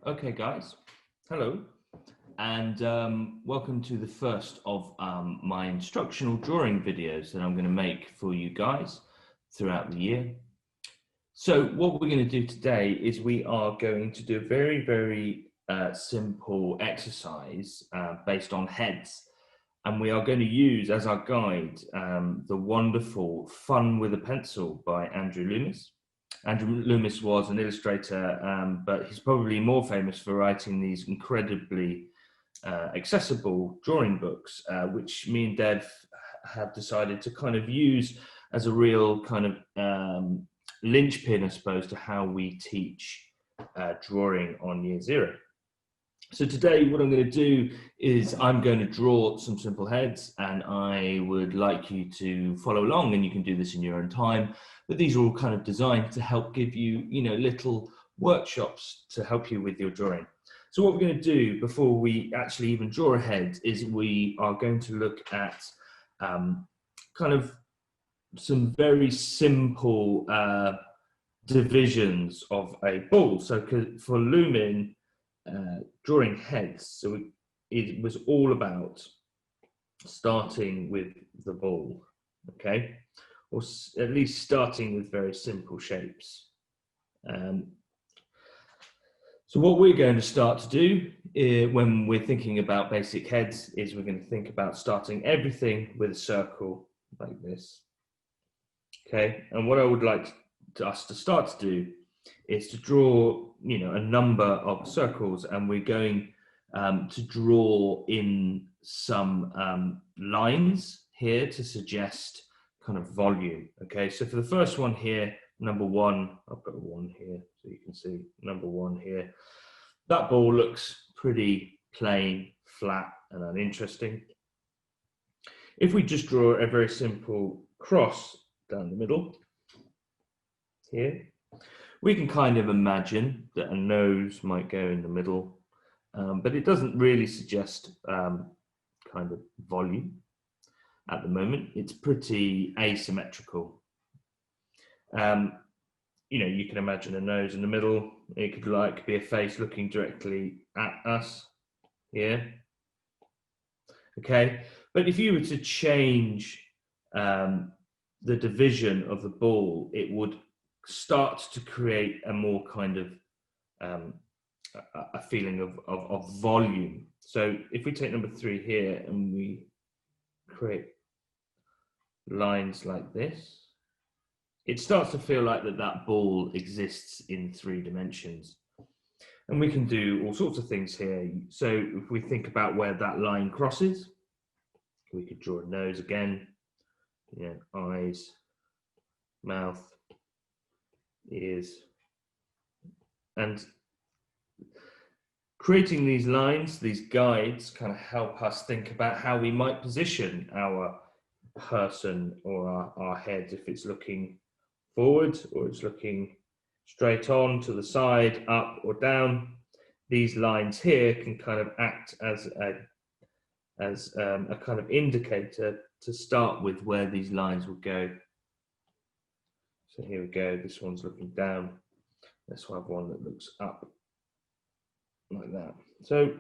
Okay, guys, hello, and welcome to the first of my instructional drawing videos that I'm going to make for you guys throughout the year. So what we're going to do today is we are going to do a very simple exercise based on heads, and we are going to use as our guide the wonderful Fun with a Pencil by Andrew Loomis. Andrew Loomis was an illustrator, but he's probably more famous for writing these incredibly accessible drawing books, which me and Dev have decided to kind of use as a real kind of linchpin, I suppose, to how we teach drawing on year zero. So today what I'm going to do is I'm going to draw some simple heads, and I would like you to follow along, and you can do this in your own time. But these are all kind of designed to help give you, little workshops to help you with your drawing. So what we're going to do before we actually even draw a head is we are going to look at kind of some very simple divisions of a ball. So for Lumin, drawing heads, so it was all about starting with the ball, okay, or at least starting with very simple shapes. So what we're going to start to do when we're thinking about basic heads is we're going to think about starting everything with a circle like this, okay. And what I would like us to start to do is to draw, a number of circles, and we're going to draw in some lines here to suggest kind of volume. Okay, so for the first one here, number one, I've got a one here so you can see number one here. That ball looks pretty plain, flat, and uninteresting. If we just draw a very simple cross down the middle here, we can kind of imagine that a nose might go in the middle, but it doesn't really suggest kind of volume at the moment. It's pretty asymmetrical. You can imagine a nose in the middle. It could be a face looking directly at us here. Okay, but if you were to change the division of the ball, it would start to create a more kind of a feeling of volume. So if we take number three here and we create lines like this, it starts to feel like that ball exists in 3 dimensions. And we can do all sorts of things here. So if we think about where that line crosses, we could draw a nose again, eyes, mouth, ears, and creating these lines, these guides, kind of help us think about how we might position our person or our head, if it's looking forward or it's looking straight on, to the side, up or down. These lines here can kind of act as a kind of indicator to start with where these lines will go. So here we go, this one's looking down. Let's have one that looks up, like that. So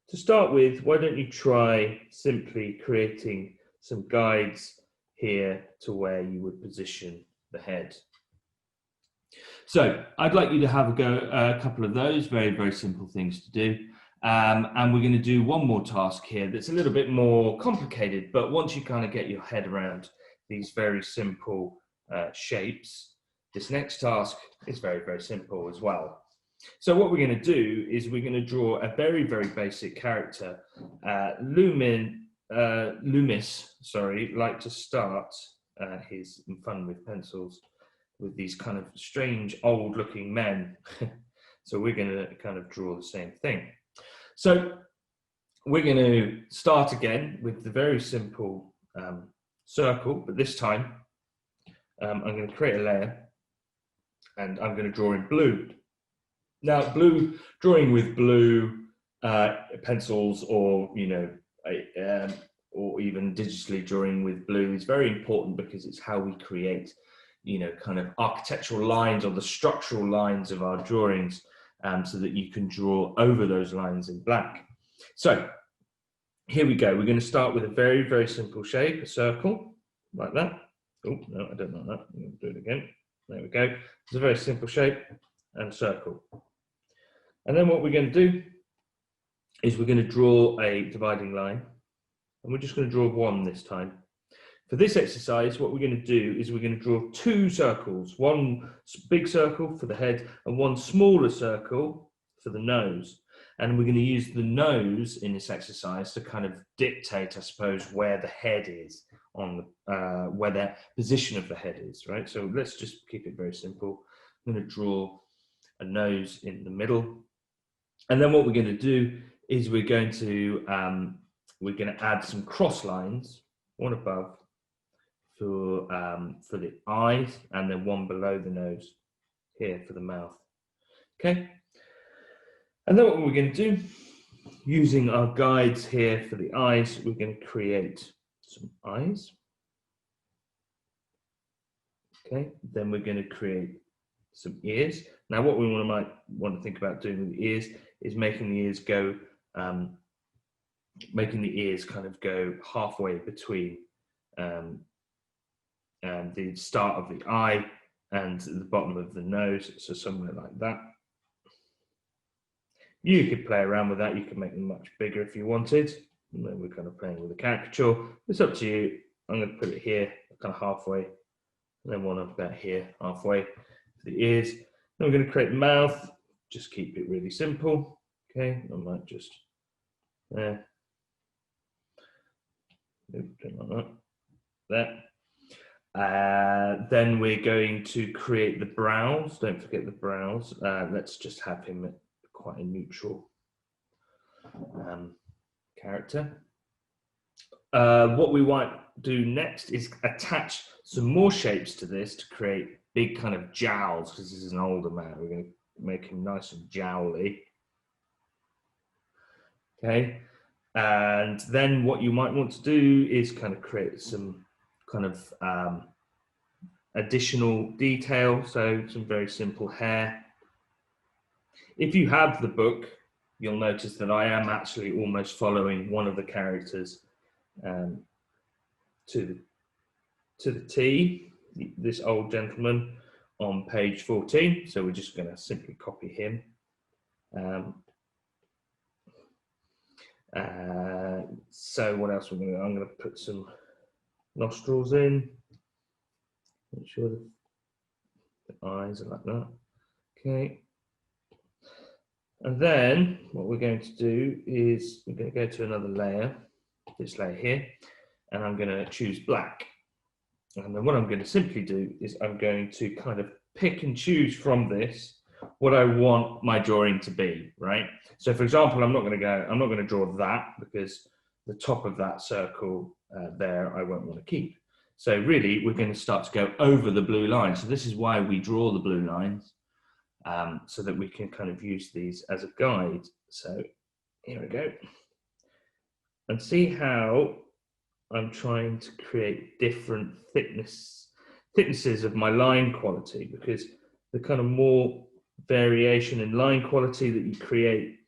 to start with, why don't you try simply creating some guides here to where you would position the head. So I'd like you to have a couple of those, very simple things to do. And we're going to do one more task here that's a little bit more complicated, but once you kind of get your head around these very simple shapes, this next task is very simple as well. So what we're going to do is we're going to draw a very basic character. Loomis, liked to start his Fun with Pencils with these kind of strange old looking men. So we're going to kind of draw the same thing. So we're going to start again with the very simple circle, but this time I'm going to create a layer and I'm going to draw in blue. Now, drawing with blue pencils, or or even digitally drawing with blue, is very important because it's how we create, kind of architectural lines or the structural lines of our drawings. so that you can draw over those lines in black. So here we go. We're going to start with a very, very simple shape, a circle, like that. Oh, no, I don't like that. I'm going to do it again. There we go. It's a very simple shape and circle. And then what we're going to do is we're going to draw a dividing line, and we're just going to draw one this time. For this exercise, what we're going to do is we're going to draw two circles, one big circle for the head and one smaller circle for the nose. And we're going to use the nose in this exercise to kind of dictate, I suppose, where the head is, on the, where the position of the head is, right? So let's just keep it very simple. I'm going to draw a nose in the middle. And then what we're going to do is we're going to add some cross lines, one above for the eyes, and then one below the nose here for the mouth. Okay. And then what we're going to do, using our guides here for the eyes, we're going to create some eyes. Okay. Then we're going to create some ears. Now, what we might want to think about doing with the ears is making the ears go, kind of go halfway between the start of the eye and the bottom of the nose, so somewhere like that. You could play around with that. You could make them much bigger if you wanted. And then we're kind of playing with a caricature. It's up to you. I'm going to put it here, kind of halfway, and then one about here, halfway for the ears. Then we're going to create the mouth. Just keep it really simple. Okay, I might just there. Like that. There. Then we're going to create the brows. Don't forget the brows. Let's just have him at quite a neutral character. What we might do next is attach some more shapes to this to create big kind of jowls, because this is an older man. We're going to make him nice and jowly. Okay. And then what you might want to do is kind of create some kind of additional detail, so some very simple hair. If you have the book, you'll notice that I am actually almost following one of the characters to the T, this old gentleman on page 14. So we're just going to simply copy him. So what else we're going to do? I'm going to put some nostrils in. Make sure the eyes are like that. Okay. And then what we're going to do is we're going to go to another layer, this layer here, and I'm going to choose black. And then what I'm going to simply do is I'm going to kind of pick and choose from this what I want my drawing to be, right? So for example, I'm not going to draw that, because the top of that circle there I won't want to keep. So really we're going to start to go over the blue line. So this is why we draw the blue lines, so that we can kind of use these as a guide. So here we go. And see how I'm trying to create different thicknesses of my line quality, because the kind of more variation in line quality that you create,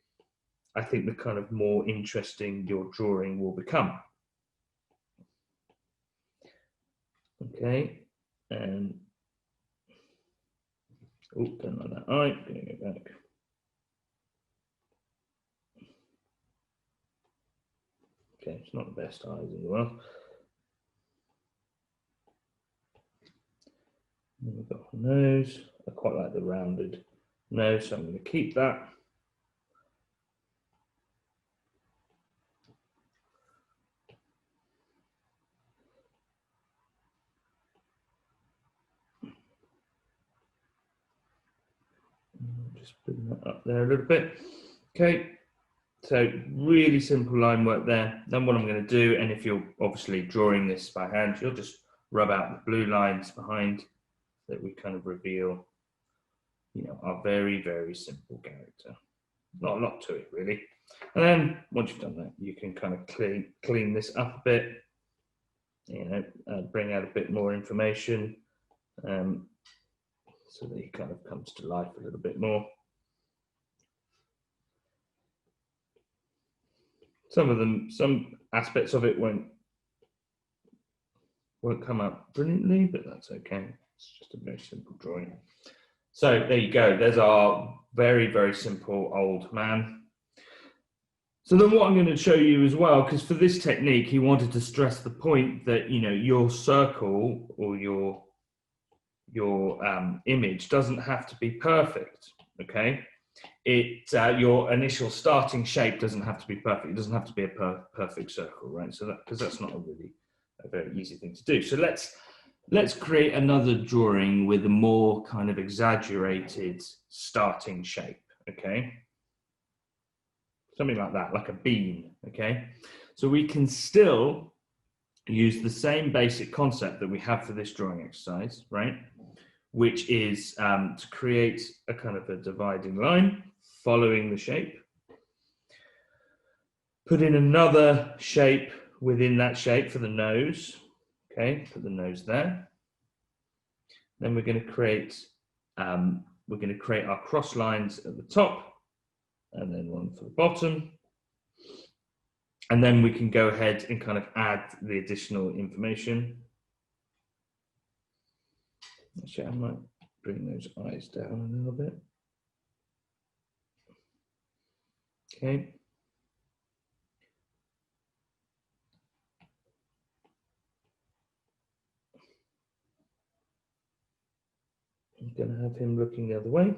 I think the kind of more interesting your drawing will become. Okay, and oh, don't like that eye, I'm going to go back. Okay, it's not the best eyes in the world. And we've got a nose. I quite like the rounded nose, so I'm going to keep that. Just bring that up there a little bit. Okay, so really simple line work there. Then what I'm going to do, and if you're obviously drawing this by hand, you'll just rub out the blue lines behind, that we kind of reveal, you know, our very, very simple character. Not a lot to it really. And then once you've done that, you can kind of clean this up a bit, you know, bring out a bit more information, so that he kind of comes to life a little bit more. Some aspects of it won't come out brilliantly, but that's okay. It's just a very simple drawing. So there you go. There's our very, very simple old man. So then what I'm going to show you as well, because for this technique, he wanted to stress the point that, you know, your circle or your image doesn't have to be perfect, okay? Your initial starting shape doesn't have to be perfect. It doesn't have to be a perfect circle, right? So because that's not a very easy thing to do. So let's create another drawing with a more kind of exaggerated starting shape, okay? Something like that, like a bean, okay? So we can still use the same basic concept that we have for this drawing exercise, right? Which is to create a kind of a dividing line following the shape. Put in another shape within that shape for the nose, okay? Put the nose there. Then we're going to create our cross lines at the top, and then one for the bottom. And then we can go ahead and kind of add the additional information. Actually, I might bring those eyes down a little bit. Okay. I'm going to have him looking the other way.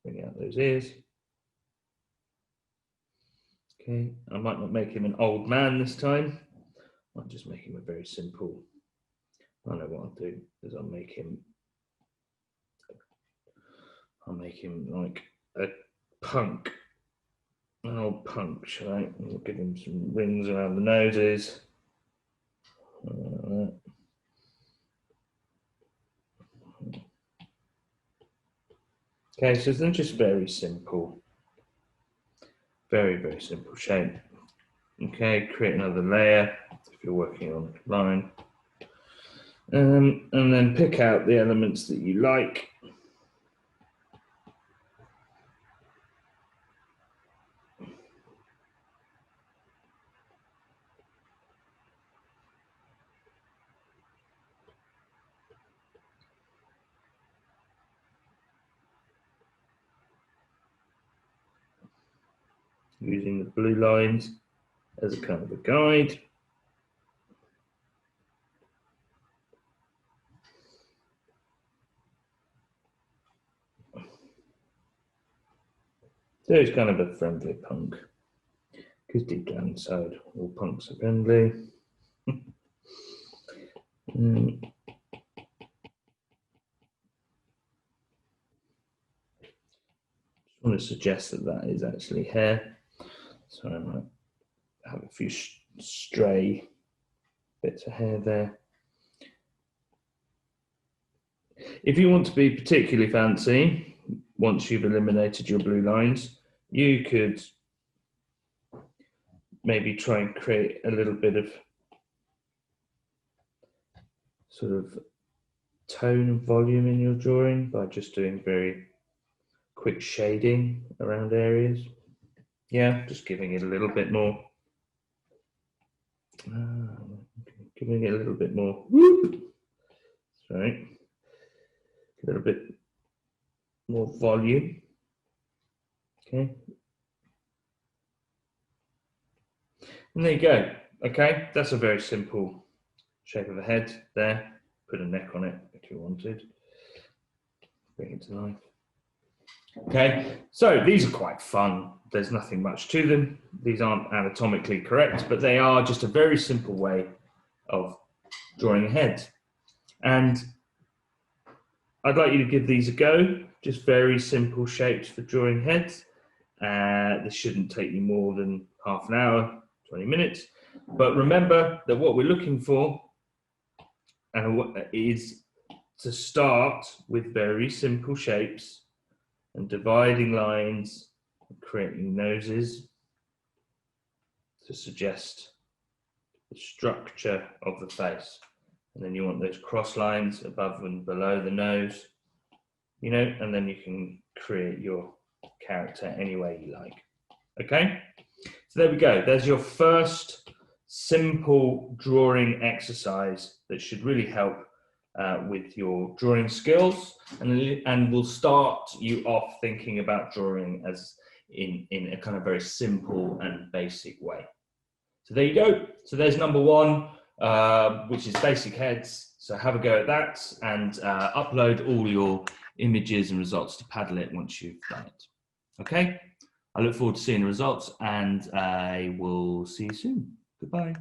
Bring out those ears. Okay, I might not make him an old man this time. I'll just make him a very simple. I know what I'll do is I'll make him like a punk, an old punk, shall I? I'll give him some rings around the noses. Okay, so then just very simple. Very, very simple shape. Okay, create another layer if you're working on a line. And then pick out the elements that you like. Using the blue lines as a kind of a guide. So he's kind of a friendly punk, because deep down inside, all punks are friendly. Just want to suggest that that is actually hair. So I might have a few stray bits of hair there. If you want to be particularly fancy, once you've eliminated your blue lines, you could maybe try and create a little bit of sort of tone and volume in your drawing by just doing very quick shading around areas. Yeah, just giving it a little bit more. Giving it a little bit more. Whoop. Sorry. A little bit more volume. Okay. And there you go. Okay, that's a very simple shape of a head there. Put a neck on it if you wanted. Bring it to life. Okay, so these are quite fun. There's nothing much to them. These aren't anatomically correct, but they are just a very simple way of drawing a head. And I'd like you to give these a go. Just very simple shapes for drawing heads. This shouldn't take you more than half an hour, 20 minutes. But remember that what we're looking for is to start with very simple shapes and dividing lines, and creating noses to suggest the structure of the face. And then you want those cross lines above and below the nose, you know, and then you can create your character any way you like. Okay? So there we go. There's your first simple drawing exercise that should really help with your drawing skills, and will start you off thinking about drawing as in a kind of very simple and basic way. So there you go. So there's number one, which is basic heads. So have a go at that and upload all your images and results to Padlet once you've done it. Okay, I look forward to seeing the results, and I will see you soon. Goodbye.